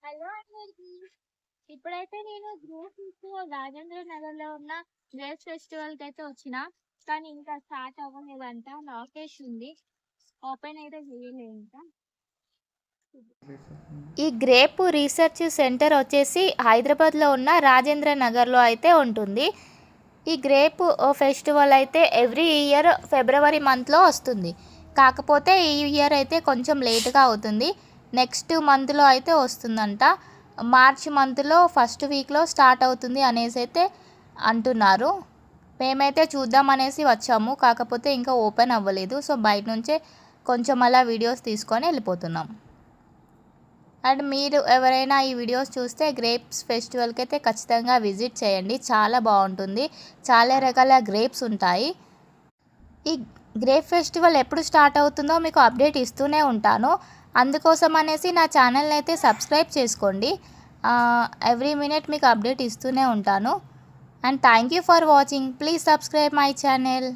Hello అందరికి. ఇప్పుడైతే నేను రాజేంద్ర నగర్ లో ఉన్న గ్రేప్స్ ఫెస్టివల్ కి అయితే వచ్చిన. కానీ ఇంకా స్టార్ట్ అవ్వలేదంట, లాకేష్ ఉంది, ఓపెన్ అయితే చేయలేదు ఇంకా. ఈ గ్రేప్ రీసెర్చ్ సెంటర్ వచ్చేసి హైదరాబాద్లో ఉన్న రాజేంద్ర నగర్లో అయితే ఉంటుంది. ఈ గ్రేప్ ఫెస్టివల్ అయితే ఎవ్రీ ఇయర్ ఫిబ్రవరి మంత్లో వస్తుంది. కాకపోతే ఈ ఇయర్ అయితే కొంచెం లేట్గా అవుతుంది. నెక్స్ట్ మంత్లో అయితే వస్తుందంట. మార్చ్ మంత్లో ఫస్ట్ వీక్లో స్టార్ట్ అవుతుంది అనేసి అయితే అంటున్నారు. మేమైతే చూద్దాం అనేసి వచ్చాము, కాకపోతే ఇంకా ఓపెన్ అవ్వలేదు. సో బయట నుంచే కొంచెం అలా వీడియోస్ తీసుకొని వెళ్ళిపోతున్నాం. అండ్ మీరు ఎవరైనా ఈ వీడియోస్ చూస్తే గ్రేప్స్ ఫెస్టివల్కి అయితే ఖచ్చితంగా విజిట్ చేయండి. చాలా బాగుంటుంది, చాలా రకాల గ్రేప్స్ ఉంటాయి. ఈ గ్రేప్ ఫెస్టివల్ ఎప్పుడు స్టార్ట్ అవుతుందో మీకు అప్డేట్ ఇస్తూనే ఉంటాను. అందుకోసం అనేసి నా ఛానల్ని అయితే సబ్స్క్రైబ్ చేసుకోండి. ఎవ్రీ మినిట్ మీకు అప్డేట్ ఇస్తూనే ఉంటాను. And thank you for watching. Please subscribe my channel.